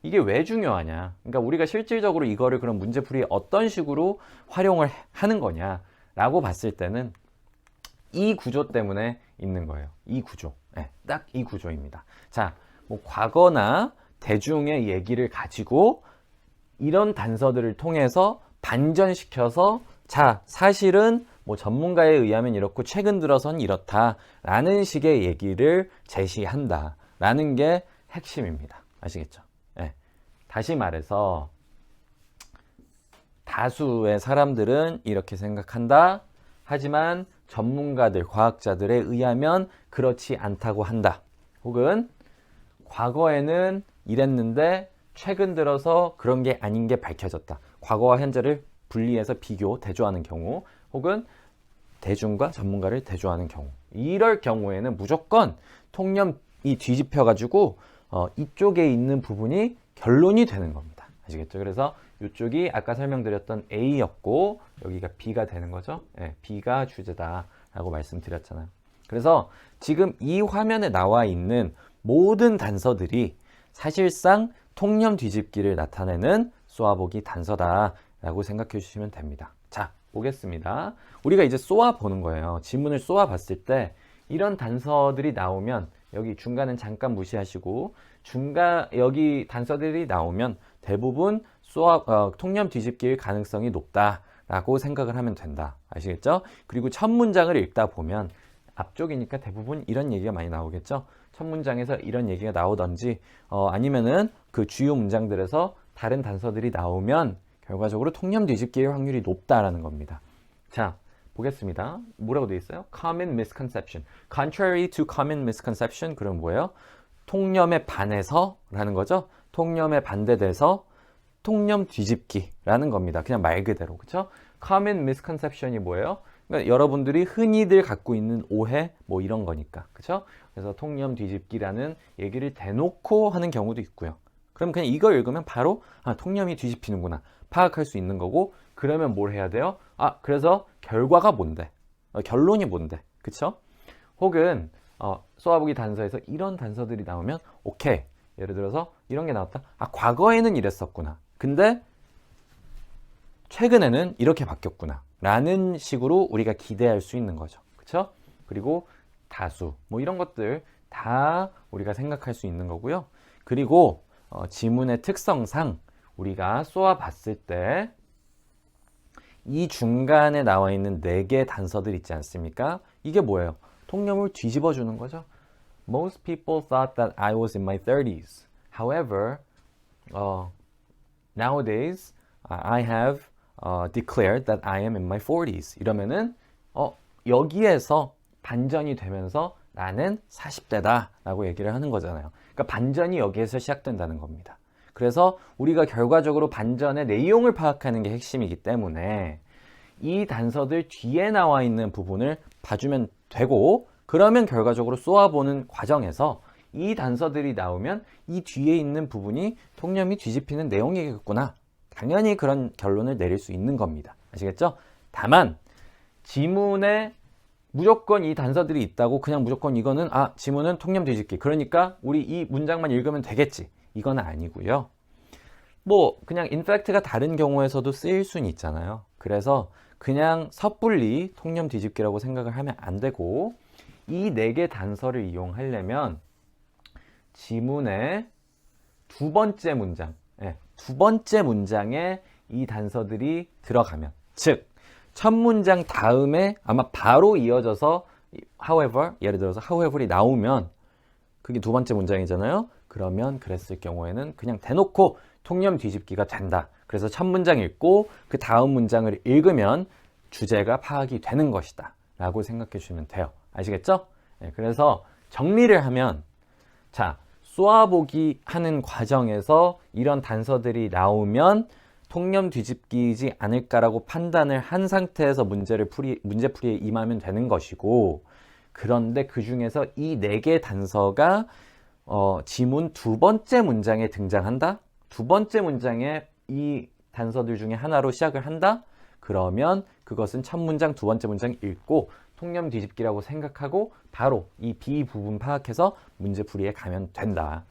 이게 왜 중요하냐? 그러니까 우리가 실질적으로 이거를 그럼 문제풀이에 어떤 식으로 활용을 하는 거냐라고 봤을 때는 이 구조 때문에 있는 거예요. 이 구조. 네, 딱 이 구조입니다. 자, 뭐 과거나 대중의 얘기를 가지고 이런 단서들을 통해서 반전시켜서 자, 사실은 뭐 전문가에 의하면 이렇고 최근 들어선 이렇다라는 식의 얘기를 제시한다라는 게 핵심입니다. 아시겠죠? 네. 다시 말해서 다수의 사람들은 이렇게 생각한다. 하지만 전문가들, 과학자들에 의하면 그렇지 않다고 한다. 혹은 과거에는 이랬는데 최근 들어서 그런 게 아닌 게 밝혀졌다. 과거와 현재를 분리해서 비교, 대조하는 경우, 혹은 대중과 전문가를 대조하는 경우. 이럴 경우에는 무조건 통념이 뒤집혀가지고 이쪽에 있는 부분이 결론이 되는 겁니다. 아시겠죠? 그래서 이쪽이 아까 설명드렸던 A였고 여기가 B가 되는 거죠. 네, B가 주제다라고 말씀드렸잖아요. 그래서 지금 이 화면에 나와 있는 모든 단서들이 사실상 통념 뒤집기를 나타내는 쏘아보기 단서다라고 생각해 주시면 됩니다. 자, 보겠습니다. 우리가 이제 쏘아 보는 거예요. 지문을 쏘아 봤을 때 이런 단서들이 나오면 여기 중간은 잠깐 무시하시고 여기 단서들이 나오면 대부분 통념 뒤집기일 가능성이 높다라고 생각을 하면 된다. 아시겠죠? 그리고 첫 문장을 읽다 보면 앞쪽이니까 대부분 이런 얘기가 많이 나오겠죠? 첫 문장에서 이런 얘기가 나오던지 아니면은 그 주요 문장들에서 다른 단서들이 나오면 결과적으로 통념 뒤집기일 확률이 높다라는 겁니다. 자, 보겠습니다. 뭐라고 되어 있어요? Common misconception. Contrary to common misconception. 그럼 뭐예요? 통념에 반해서 라는 거죠. 통념에 반대돼서 통념 뒤집기라는 겁니다. 그냥 말 그대로. 그쵸? Common misconception이 뭐예요? 그러니까 여러분들이 흔히들 갖고 있는 오해 뭐 이런 거니까. 그쵸? 그래서 통념 뒤집기라는 얘기를 대놓고 하는 경우도 있고요. 그럼 그냥 이걸 읽으면 바로 통념이 뒤집히는구나 파악할 수 있는 거고, 그러면 뭘 해야 돼요? 그래서 결과가 뭔데? 결론이 뭔데? 그쵸? 혹은 쏘아보기 단서에서 이런 단서들이 나오면 오케이. 예를 들어서 이런 게 나왔다. 과거에는 이랬었구나. 근데 최근에는 이렇게 바뀌었구나. 라는 식으로 우리가 기대할 수 있는 거죠. 그쵸? 그리고 다수, 뭐 이런 것들 다 우리가 생각할 수 있는 거고요. 그리고 지문의 특성상 우리가 쏘아 봤을 때 이 중간에 나와 있는 4개 단서들 있지 않습니까? 이게 뭐예요? 통념을 뒤집어 주는 거죠. Most people thought that I was in my 30s. However, nowadays I have declared that I am in my 40s. 이러면은 여기에서 반전이 되면서 나는 40대다 라고 얘기를 하는 거잖아요. 그러니까 반전이 여기에서 시작된다는 겁니다. 그래서 우리가 결과적으로 반전의 내용을 파악하는 게 핵심이기 때문에 이 단서들 뒤에 나와 있는 부분을 봐주면 되고, 그러면 결과적으로 쏘아보는 과정에서 이 단서들이 나오면 이 뒤에 있는 부분이 통념이 뒤집히는 내용이겠구나. 당연히 그런 결론을 내릴 수 있는 겁니다. 아시겠죠? 다만 지문에 무조건 이 단서들이 있다고 그냥 무조건 이거는 지문은 통념 뒤집기, 그러니까 우리 이 문장만 읽으면 되겠지, 이건 아니고요. 뭐 그냥 인팩트가 다른 경우에서도 쓰일 수는 있잖아요. 그래서 그냥 섣불리 통념 뒤집기라고 생각을 하면 안 되고, 이 4개 단서를 이용하려면 지문의 두 번째 문장, 두 번째 문장에 이 단서들이 들어가면, 즉 첫 문장 다음에 아마 바로 이어져서 however, 예를 들어서 however이 나오면 그게 두 번째 문장이잖아요. 그러면 그랬을 경우에는 그냥 대놓고 통념 뒤집기가 된다. 그래서 첫 문장 읽고 그 다음 문장을 읽으면 주제가 파악이 되는 것이다 라고 생각해 주시면 돼요. 아시겠죠? 그래서 정리를 하면, 자, 쏘아보기 하는 과정에서 이런 단서들이 나오면 통념 뒤집기이지 않을까라고 판단을 한 상태에서 문제풀이에 임하면 되는 것이고, 그런데 그 중에서 이 4개 단서가 지문 두 번째 문장에 등장한다? 두 번째 문장에 이 단서들 중에 하나로 시작을 한다? 그러면 그것은 첫 문장, 두 번째 문장 읽고 통념 뒤집기라고 생각하고 바로 이 B 부분 파악해서 문제풀이에 가면 된다.